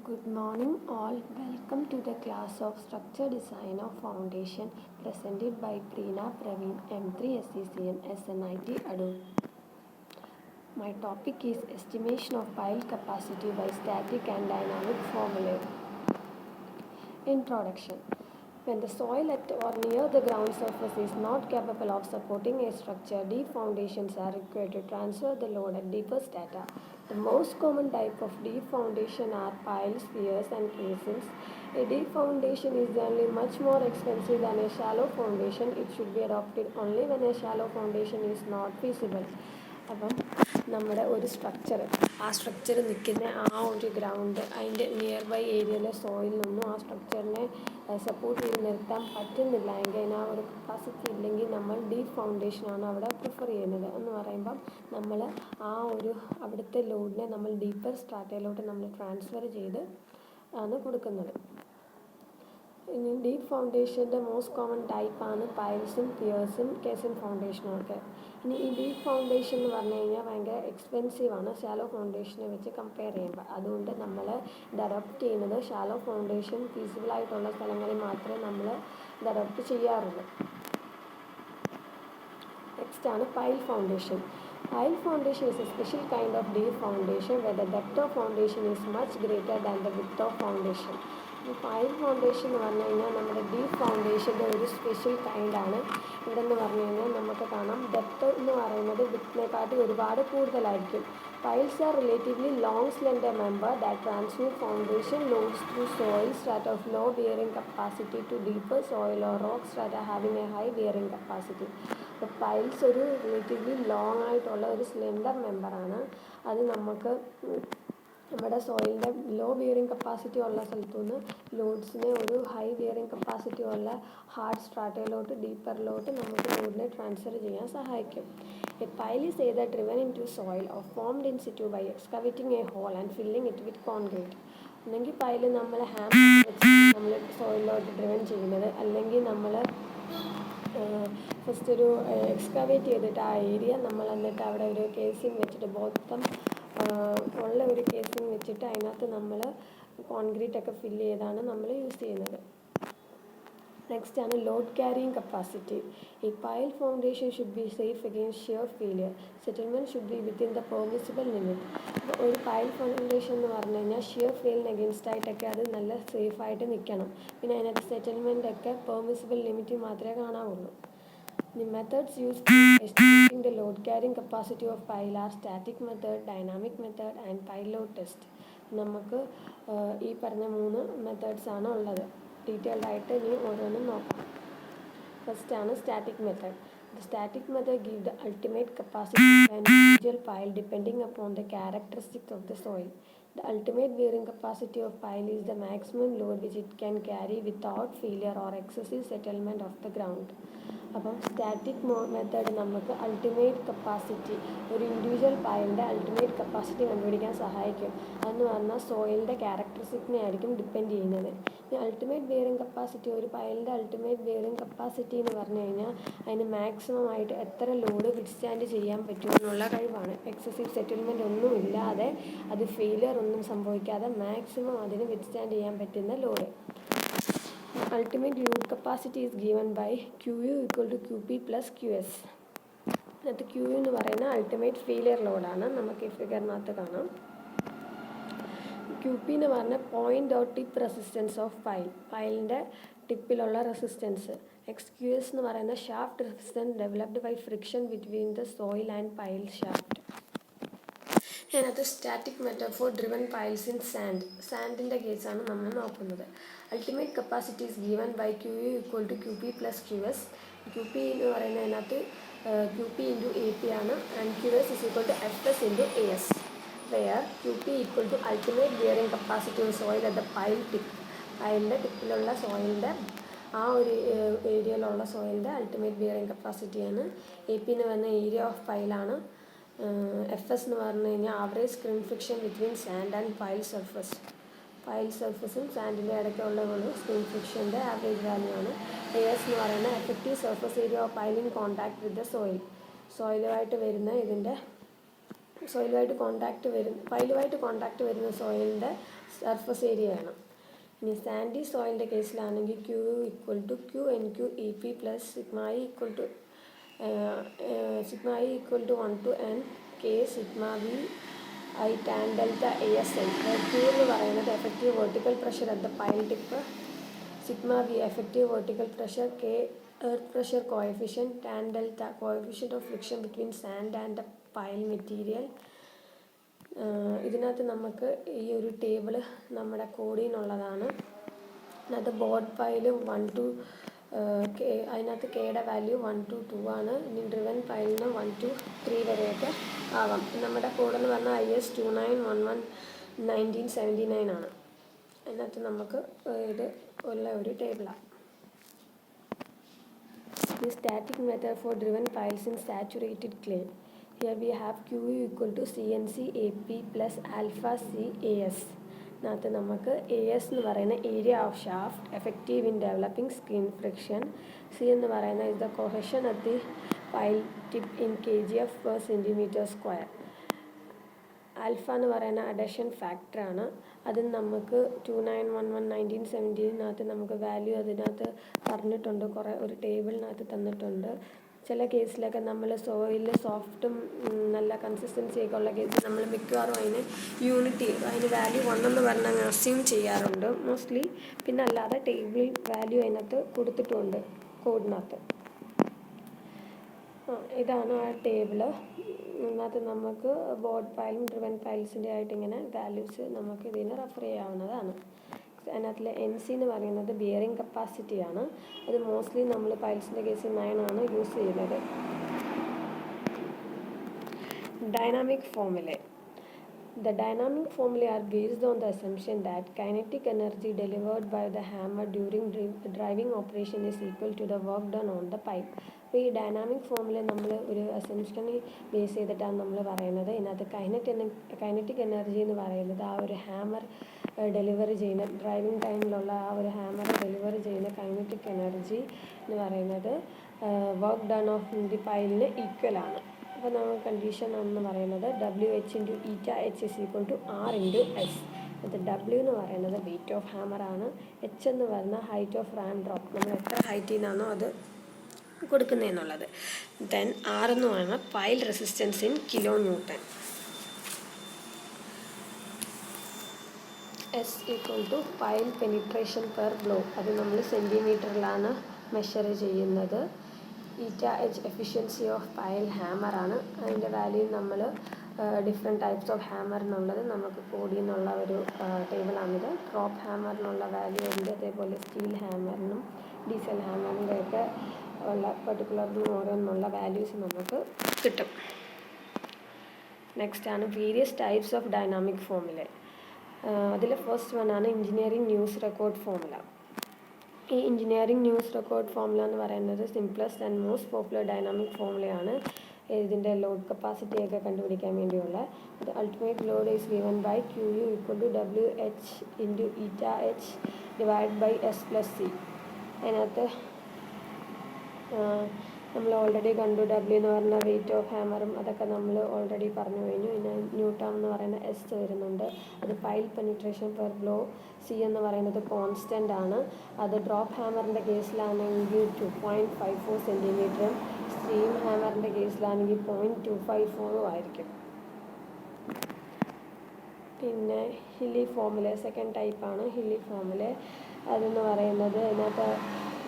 Good morning all. Welcome to the class of Structure Design of Foundation presented by Preena Praveen M3 SCCM SNIT Adobe. My topic is estimation of pile capacity by static and dynamic formulae. Introduction. When the soil at or near the ground surface is not capable of supporting a structure, deep foundations are required to transfer the load at deeper strata. The most common type of deep foundation are piles, piers, and casings. A deep foundation is generally much more expensive than a shallow foundation. It should be adopted only when a shallow foundation is not feasible. അപ്പം നമ്മുടെ ഒരു structure structure നിൽക്കുന്ന ഒരു ground അതിൻ്റെ near by ഏരിയയിലെ സോയിലൊന്നും ആ സ്ട്രക്ചറിനെ support ചെയ്ത് നിർത്താൻ പറ്റുന്നില്ല എങ്കിൽ അതിന് ഒരു കപ്പാസിറ്റി ഇല്ലെങ്കിൽ നമ്മൾ ഡീപ്പ് ഫൗണ്ടേഷനാണ് അവിടെ പ്രിഫർ ചെയ്യുന്നത് എന്ന് പറയുമ്പം നമ്മൾ അവിടുത്തെ ലോഡിനെ നമ്മൾ ഡീപ്പർ സ്ട്രാറ്റയിലോട്ട് നമ്മൾ ട്രാൻസ്ഫർ ചെയ്ത് ആണ് കൊടുക്കുന്നത്. ഇനി ഡീപ്പ് ഫൗണ്ടേഷൻ്റെ മോസ്റ്റ് കോമൺ ടൈപ്പാണ് പൈൽസും പിയേഴ്സും കേസിംഗ് ഫൗണ്ടേഷനും ഒക്കെ. ഇനി ഈ ഡീപ്പ് ഫൗണ്ടേഷൻ എന്ന് പറഞ്ഞു കഴിഞ്ഞാൽ ഭയങ്കര എക്സ്പെൻസീവാണ് ഷാലോ ഫൗണ്ടേഷനെ വെച്ച് കമ്പയർ ചെയ്യുമ്പോൾ. അതുകൊണ്ട് നമ്മൾ ഇത് അഡോപ്റ്റ് ചെയ്യുന്നത് ഷാലോ ഫൗണ്ടേഷൻ ഫീസിബിളായിട്ടുള്ള സ്ഥലങ്ങളിൽ മാത്രമേ നമ്മൾ ഇത് അഡോപ്റ്റ് ചെയ്യാറുള്ളൂ. നെക്സ്റ്റ് ആണ് pile foundation. Pile foundation is a special kind of deep foundation where the depth of foundation is much greater than the width of foundation. Pile foundation എന്ന് പറഞ്ഞു കഴിഞ്ഞാൽ നമ്മുടെ ഡീപ്പ് ഫൗണ്ടേഷൻ്റെ ഒരു സ്പെഷ്യൽ കൈൻഡാണ്. ഇവിടെ എന്ന് പറഞ്ഞു കഴിഞ്ഞാൽ നമുക്ക് കാണാം ഡെപ്ത് എന്ന് പറയുന്നത് വിത്തിനെക്കാട്ടി ഒരുപാട് കൂടുതലായിരിക്കും. Piles are relatively long slender member that transmit foundation loads through soil strata of low bearing capacity to deeper soil or rock strata having a high bearing capacity. അപ്പോൾ പൈൽസ് ഒരു റിലേറ്റീവ്ലി ലോങ് ആയിട്ടുള്ള ഒരു slender മെമ്പറാണ്. അത് നമുക്ക് നമ്മുടെ സോയിലിൻ്റെ law bearing capacity ഉള്ള സ്ഥലത്തു നിന്ന് ലോഡ്സിനെ ഒരു ഹൈ ബിയറിംഗ് കപ്പാസിറ്റി ഉള്ള ഹാർഡ് സ്ട്രാറ്റയിലോട്ട് ഡീപ്പറിലോട്ട് നമുക്ക് ലോഡിനെ ട്രാൻസ്ഫർ ചെയ്യാൻ സഹായിക്കും. A pile is either driven into soil or formed in situ by excavating a hole and filling it with concrete. ഒന്നെങ്കിൽ പൈല് നമ്മൾ ഹാമർ വെച്ച് നമ്മൾ സോയിലോട്ട് ഡ്രിവൻ ചെയ്യുന്നത്, അല്ലെങ്കിൽ നമ്മൾ ഫസ്റ്റ് ഒരു എക്സ്കവേറ്റ് ചെയ്തിട്ട് ആ ഏരിയ നമ്മൾ എന്നിട്ട് അവിടെ ഒരു കേസിങ് വെച്ചിട്ട് ബോത്തം ഉള്ള ഒരു കേസിങ് വെച്ചിട്ട് അതിനകത്ത് നമ്മൾ കോൺക്രീറ്റ് ഒക്കെ ഫില്ല് ചെയ്താണ് നമ്മൾ യൂസ് ചെയ്യുന്നത്. നെക്സ്റ്റ് ആണ് ലോഡ് ക്യാരിയിങ് കപ്പാസിറ്റി. ഈ pile foundation should be safe against shear failure. Settlement should be within the permissible limit. അപ്പോൾ ഒരു പൈൽ ഫൗണ്ടേഷൻ എന്ന് പറഞ്ഞു കഴിഞ്ഞാൽ ഷിയർ ഫെയിലിന് അഗെയിൻസ്റ്റ് ആയിട്ടൊക്കെ അത് നല്ല സേഫായിട്ട് നിൽക്കണം. പിന്നെ അതിനകത്ത് സെറ്റിൽമെൻ്റ് ഒക്കെ പെർമിസിബിൾ ലിമിറ്റ് മാത്രമേ കാണാവുള്ളൂ. The methods used for estimating the load carrying capacity of pile are static method, dynamic method and pile load test. നമുക്ക് ഈ പറഞ്ഞ 3 മെത്തേഡ്സ് ആണ് ഉള്ളത്. ഡീറ്റെയിൽഡ് ആയിട്ട് ഇനി ഓരോന്നും നോക്കാം. ഫസ്റ്റ് ആണ് static method. The static method gives the ultimate capacity of an individual pile depending upon the characteristics of the soil. The ultimate bearing capacity of pile is the maximum load which it can carry without failure or excessive settlement of the ground. അപ്പം static method നമുക്ക് ultimate capacity, ഒരു individual പൈലിൻ്റെ ultimate capacity കണ്ടുപിടിക്കാൻ സഹായിക്കും. അതെന്ന് പറഞ്ഞാൽ സോയിലിൻ്റെ ക്യാരക്ടറിസ്റ്റിക്സിനെ ആയിരിക്കും depend ചെയ്യുന്നത്. ഈ അൾട്ടിമേറ്റ് ബിയറിംഗ് കപ്പാസിറ്റി, ഒരു പൈലിൻ്റെ അൾട്ടിമേറ്റ് ബിയറിംഗ് കപ്പാസിറ്റി എന്ന് പറഞ്ഞു കഴിഞ്ഞാൽ അതിന് മാക്സിമം ആയിട്ട് എത്ര ലോഡ് വിത്ത്സ്റ്റാൻഡ് ചെയ്യാൻ പറ്റുമെന്നുള്ള കഴിവാണ്. എക്സസീവ് സെറ്റിൽമെൻ്റ് ഒന്നും ഇല്ലാതെ, അത് ഫെയിലിയർ ഒന്നും സംഭവിക്കാതെ മാക്സിമം അതിന് വിത്ത്സ്റ്റാൻഡ് ചെയ്യാൻ പറ്റുന്ന load. Ultimate load capacity is given by QU equal to QP plus QS. അത് QU എന്ന് പറയുന്ന അൾട്ടിമേറ്റ് ഫെയിലിയർ ലോഡാണ്. നമുക്ക് ഈ ഫിഗറിനകത്ത് കാണാം. QP എന്ന് പറഞ്ഞാൽ point or tip resistance of pile, പൈലിൻ്റെ ടിപ്പിലുള്ള റെസിസ്റ്റൻസ്. XQS എന്ന് പറയുന്ന shaft resistance developed by friction between the soil and pile shaft. അതിനകത്ത് static method for driven piles in സാൻഡിൻ്റെ കേസാണ് നമ്മൾ നോക്കുന്നത്. Ultimate capacity is given by QU equal to QP plus QS. QP എന്ന് പറയുന്നതിനകത്ത് QP into AP ആണ്. And QS is equal to FS into AS, where QP equal to ultimate bearing capacity of soil at the pile tip. പൈലിൻ്റെ ടിപ്പിലുള്ള സോയിലിൻ്റെ ആ ഒരു ഏരിയയിലുള്ള സോയിലിൻ്റെ അൾട്ടിമേറ്റ് ബിയറിംഗ് കപ്പാസിറ്റിയാണ്. AP എന്ന് പറയുന്ന ഏരിയ ഓഫ് പൈലാണ്. FS എന്ന് പറഞ്ഞു കഴിഞ്ഞാൽ average screen friction between sand and pile surface. Pile സർഫസും സാൻഡിൻ്റെ ഇടയ്ക്കുള്ള ഒരു സ്ക്രീൻ ഫ്രിക്ഷൻ്റെ ആവറേജ് വാല്യൂ ആണ്. AS എന്ന് പറയുന്നത് effective surface area of pile in contact with the soil. സോയിലുമായിട്ട് വരുന്ന ഇതിൻ്റെ പൈലുമായിട്ട് കോണ്ടാക്റ്റ് വരുന്ന സോയിലിൻ്റെ സർഫസ് ഏരിയയാണ്. ഇനി സാൻഡി സോയിലിൻ്റെ കേസിലാണെങ്കിൽ Q=Q_NQ_EP + σi=1 to n K σv_i tan delta ASI. Q എന്ന് പറയുന്നത് effective vertical pressure at the pile tip, σv effective vertical pressure, K earth pressure coefficient, tan delta coefficient of friction between sand and the pile material. ഇതിനകത്ത് നമുക്ക് ഈ ഒരു table നമ്മുടെ കോഡിനുള്ളതാണ്. അതിനകത്ത് board pile 1 to അതിനകത്ത് കെയുടെ വാല്യൂ 1 to 2 ആണ്. ഇനി ഡ്രിവൻ പൈലിന് 1 to 3 വരെയൊക്കെ ആവാം. നമ്മുടെ കോഡെന്ന് പറഞ്ഞാൽ IS 2911/1979 ആണ്. അതിനകത്ത് നമുക്ക് ഇത് ഉള്ള ഒരു ടേബിളാണ്. The static method for driven piles in saturated clay. Here we have Q = CNC AP + alpha C AS. അതിനകത്ത് നമുക്ക് AS എന്ന് പറയുന്ന area of shaft, effective in developing skin friction. C എന്ന് പറയുന്ന is the cohesion at the pile tip in kgf/cm². Alpha എന്ന് പറയുന്ന adhesion ഫാക്ടറാണ്. അത് നമുക്ക് 2911/1970 നമുക്ക് വാല്യൂ അതിനകത്ത് പറഞ്ഞിട്ടുണ്ട്. ഒരു ടേബിളിനകത്ത് തന്നിട്ടുണ്ട്. ചില കേസിലൊക്കെ നമ്മൾ സോയിലിൽ സോഫ്റ്റും നല്ല കൺസിസ്റ്റൻസി ഒക്കെ ഉള്ള കേസിൽ നമ്മൾ മിക്കവാറും അതിന് വാല്യൂ 1 എന്ന് പറഞ്ഞ് അസ്യൂം ചെയ്യാറുണ്ട് മോസ്റ്റ്ലി. പിന്നെ അല്ലാതെ ടേബിളിൽ വാല്യൂ അതിനകത്ത് കൊടുത്തിട്ടുണ്ട് കോഡിനകത്ത്. ഇതാണ് ആ ടേബിള്. അതിനകത്ത് നമുക്ക് ബോർഡ് പൈലും ഡ്രിവൻ പൈൽസിൻ്റെ ആയിട്ട് ഇങ്ങനെ വാല്യൂസ് നമുക്ക് ഇതിന് റെഫർ ചെയ്യാവുന്നതാണ്. അതിനകത്തിലെ NC എന്ന് പറയുന്നത് ബിയറിംഗ് കപ്പാസിറ്റിയാണ്. അത് മോസ്റ്റ്ലി നമ്മൾ പൈൽസിൻ്റെ കേസിൽ 9 ആണ് യൂസ് ചെയ്യുന്നത്. Dynamic formula. The dynamic formulae are based on the assumption that kinetic energy delivered by the hammer during driving operation is equal to the work done on the pipe. അപ്പോൾ ഈ dynamic formula നമ്മൾ ഒരു അസംഷനെ base ചെയ്തിട്ടാണ് നമ്മൾ പറയുന്നത്. ഇതിനകത്ത് kinetic energy എന്ന് പറയുന്നത് ആ ഒരു ഹാമർ ഡെലിവറി ചെയ്യുന്ന ഡ്രൈവിംഗ് ടൈമിലുള്ള ആ ഒരു ഹാമർ ഡെലിവറി ചെയ്യുന്ന കൈനറ്റിക് എനർജി എന്ന് പറയുന്നത് വർക്ക് ഡൺ ഓഫ് ദി പൈലിന് ഈക്വലാണ്. അപ്പോൾ നമ്മൾ കണ്ടീഷൻ എന്ന് പറയുന്നത് WH × ηH = R × S. അത് W എന്ന് പറയുന്നത് വെയിറ്റ് ഓഫ് ഹാമറാണ്. H എന്ന് പറയുന്ന ഹൈറ്റ് ഓഫ് റാം ഡ്രോപ്പ്, നമ്മൾ എത്ര ഹൈറ്റിൽ നിന്നാണോ അത് കൊടുക്കുന്നതെന്നുള്ളത്. ദെൻ R എന്ന് പറയുന്നത് pile resistance in kN. S = pile penetration per blow. അത് നമ്മൾ സെൻറ്റിമീറ്ററിലാണ് മെഷർ ചെയ്യുന്നത്. ηH efficiency of pile ഹാമറാണ്. അതിൻ്റെ വാല്യൂ നമ്മൾ ഡിഫറെൻറ്റ് ടൈപ്സ് ഓഫ് ഹാമറിനുള്ളത് നമുക്ക് കോഡിൽ നിന്നുള്ള ഒരു ടേബിളാണിത്. ഡ്രോപ്പ് ഹാമറിനുള്ള വാല്യൂ ഉണ്ട്. അതേപോലെ സ്റ്റീൽ ഹാമറിനും ഡീസൽ ഹാമറിൻ്റെ ഒക്കെ ഉള്ള പെർട്ടിക്കുലറിനും ഓരോന്നുള്ള വാല്യൂസ് നമുക്ക് കിട്ടും. നെക്സ്റ്റ് ആണ് various types of dynamic formula. അതിൽ ഫസ്റ്റ് വൺ ആണ് എഞ്ചിനീയറിംഗ് ന്യൂസ് റെക്കോർഡ് ഫോർമുല. ഈ എഞ്ചിനീയറിംഗ് ന്യൂസ് റെക്കോർഡ് ഫോർമുല എന്ന് പറയുന്നത് simplest and most popular dynamic ഫോർമുലയാണ്. ഇതിൻ്റെ ലോഡ് കപ്പാസിറ്റി ഒക്കെ കണ്ടുപിടിക്കാൻ വേണ്ടിയുള്ള. അത് ultimate load is given by QU = WH × ηH / S + C. അതിനകത്ത് നമ്മൾ ഓൾറെഡി കണ്ടു. W എന്ന് പറഞ്ഞ വെയിറ്റ് ഓഫ് ഹാമറും അതൊക്കെ നമ്മൾ ഓൾറെഡി പറഞ്ഞു കഴിഞ്ഞു. പിന്നെ ന്യൂട്ടൺ എന്ന് പറയുന്ന S വരുന്നുണ്ട്. അത് pile penetration per blow. C എന്ന് പറയുന്നത് കോൺസ്റ്റൻ്റ് ആണ്. അത് ഡ്രോപ്പ് ഹാമറിൻ്റെ കേസിലാണെങ്കിൽ 2.54 സെൻറ്റിമീറ്ററും സ്റ്റീം ഹാമറിൻ്റെ കേസിലാണെങ്കിൽ 0.254 ആയിരിക്കും. പിന്നെ ഹില്ലി ഫോർമുല സെക്കൻഡ് ടൈപ്പാണ് ഹില്ലി ഫോർമുല. അതെന്ന് പറയുന്നത് ഇതിനകത്ത്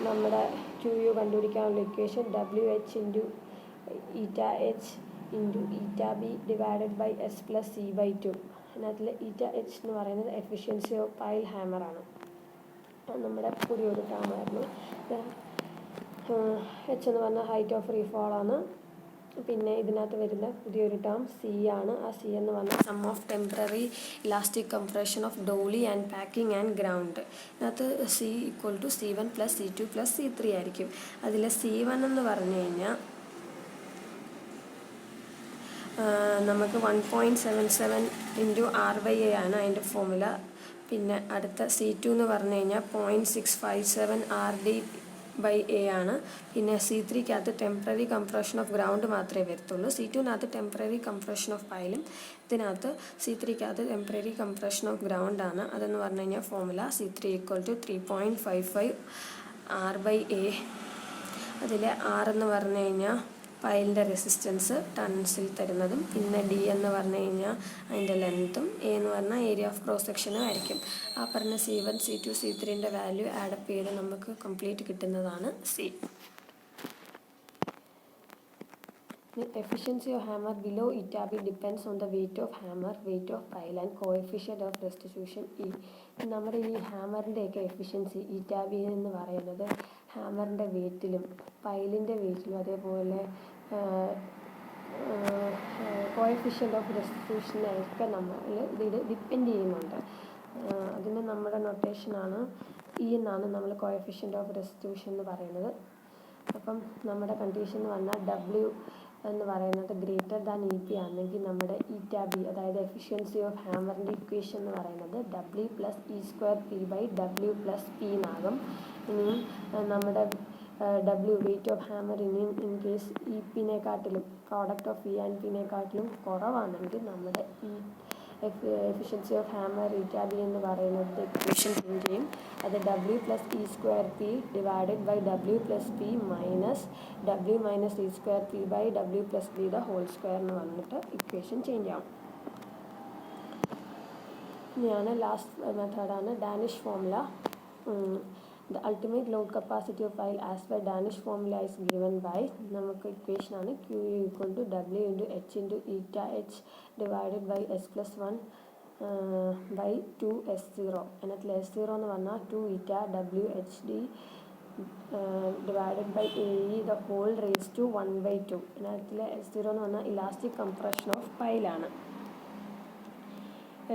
നമ്മുടെ QU കണ്ടുപിടിക്കാനുള്ള equation WH × ηH × ηB / S + C/2. അതിനകത്തിൽ ηH എന്ന് പറയുന്നത് എഫിഷ്യൻസി ഓഫ് പൈൽ ഹാമറാണ്. നമ്മുടെ പുതിയൊരു ടേമായിരുന്നു. H എന്ന് പറഞ്ഞാൽ ഹൈറ്റ് ഓഫ് റീഫോളാണ്. പിന്നെ ഇതിനകത്ത് വരുന്ന പുതിയൊരു ടേം C ആണ്. ആ C എന്ന് പറഞ്ഞാൽ sum of temporary elastic compression of dolly and packing and ground. ഇതിനകത്ത് C = C1 + C2 + C3 ആയിരിക്കും. അതിൽ C1 എന്ന് പറഞ്ഞു കഴിഞ്ഞാൽ നമുക്ക് 1.77 × R/A ആണ് അതിൻ്റെ ഫോർമുല. പിന്നെ അടുത്ത C2 എന്ന് പറഞ്ഞു കഴിഞ്ഞാൽ 0.657 RD ബൈ എ ആണ്. പിന്നെ C3-ക്കകത്ത് ടെമ്പററി കംപ്രഷൻ ഓഫ് ഗ്രൗണ്ട് മാത്രമേ വരത്തുള്ളൂ. C2-നകത്ത് ടെമ്പററി കംപ്രഷൻ ഓഫ് പൈലും, ഇതിനകത്ത് C3-ക്കകത്ത് ടെമ്പററി കംപ്രഷൻ ഓഫ് ഗ്രൗണ്ട് ആണ്. അതെന്ന് പറഞ്ഞു കഴിഞ്ഞാൽ ഫോർമുല C3 = 3.55 R/A. അതിൽ R എന്ന് പറഞ്ഞു കഴിഞ്ഞാൽ പൈലിൻ്റെ റെസിസ്റ്റൻസ് ടൺസിൽ തരുന്നതും, പിന്നെ D എന്ന് പറഞ്ഞു കഴിഞ്ഞാൽ അതിൻ്റെ ലെങ്ത്തും, A എന്ന് പറഞ്ഞാൽ ഏരിയ ഓഫ് ക്രോസ് സെക്ഷനും ആയിരിക്കും. ആ പറഞ്ഞ C1, C2, C3ൻ്റെ വാല്യൂ ആഡപ്പ് ചെയ്ത് നമുക്ക് കംപ്ലീറ്റ് കിട്ടുന്നതാണ് C. The efficiency of hammer below eta B depends on the weight of hammer, weight of pile and coefficient of restitution E. നമ്മുടെ ഈ ഹാമറിൻ്റെയൊക്കെ എഫിഷ്യൻസി ഈറ്റാ ബി എന്ന് പറയുന്നത് ഹാമറിൻ്റെ വെയ്റ്റിലും പൈലിൻ്റെ വെയ്റ്റിലും അതേപോലെ കോഎഫിഷ്യൻ്റ് ഓഫ് റെസ്റ്റിറ്റ്യൂഷനൊക്കെ നമ്മൾ ഇതിൽ ഡിപ്പെൻഡ് ചെയ്യുന്നുണ്ട്. അതിന് നമ്മുടെ നൊട്ടേഷനാണ് E എന്നാണ് നമ്മൾ കോഎഫിഷ്യൻ്റ് ഓഫ് റെസ്റ്റിറ്റ്യൂഷൻ എന്ന് പറയുന്നത്. അപ്പം നമ്മുടെ കണ്ടീഷൻ എന്ന് പറഞ്ഞാൽ W എന്ന് പറയുന്നത് ഗ്രേറ്റർ ദാൻ EP ആണെങ്കിൽ നമ്മുടെ ഈറ്റാ ബി, അതായത് എഫിഷ്യൻസി ഓഫ് ഹാമറിൻ്റെ ഇക്വേഷൻ എന്ന് പറയുന്നത് W + E²P/W + P എന്നാകും. ഇനിയും നമ്മുടെ W weight of hammer in case EP-നെക്കാട്ടിലും പ്രോഡക്റ്റ് ഓഫ് E ആൻഡ് P-നെക്കാട്ടിലും കുറവാണെങ്കിൽ നമ്മുടെ ഈ efficiency of hammer eta B എന്ന് പറയുന്നത് ഇക്വേഷൻ ചേഞ്ച് ചെയ്യും. അത് W + E²P / W + P minus W - E²P/W + P (² എന്ന് പറഞ്ഞിട്ട് ഇക്വേഷൻ ചേഞ്ച് ആവും. ഇനിയാണ് ലാസ്റ്റ് മെത്തേഡാണ് Danish formula. The ultimate load capacity of pile as per Danish formula is given by, നമുക്ക് ഇക്വേഷനാണ് Q = W × H × eta H / S + 1 / 2S0. അതിനകത്ത് S0 എന്ന് പറഞ്ഞാൽ 2 eta WHD /AE the whole raised to 1/2. അതിനകത്തിൽ S0 എന്ന് പറഞ്ഞാൽ elastic compression of പൈലാണ്.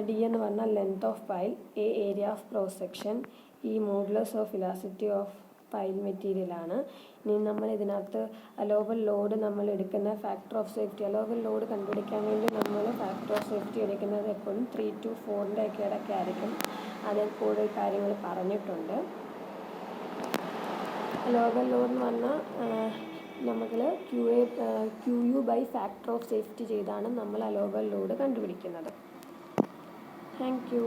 D എന്ന് പറഞ്ഞാൽ length of pile, A area of cross section, ഈ modulus of elasticity of pile മെറ്റീരിയലാണ്. ഇനി നമ്മൾ ഇതിനകത്ത് അലോവൽ ലോഡ് നമ്മൾ എടുക്കുന്ന ഫാക്ടർ ഓഫ് സേഫ്റ്റി, അലോവൽ ലോഡ് കണ്ടുപിടിക്കാൻ വേണ്ടി നമ്മൾ ഫാക്ടർ ഓഫ് സേഫ്റ്റി എടുക്കുന്നത് എപ്പോഴും 3 to 4 ഒക്കെ ഇടയ്ക്കായിരിക്കും. അതിൽ കൂടുതൽ കാര്യങ്ങൾ പറഞ്ഞിട്ടുണ്ട്. അലോവൽ ലോഡ് എന്ന് പറഞ്ഞാൽ നമ്മൾ QU ഫാക്ടർ ഓഫ് സേഫ്റ്റി ചെയ്താണ് നമ്മൾ അലോവൽ ലോഡ് കണ്ടുപിടിക്കുന്നത്. Thank you.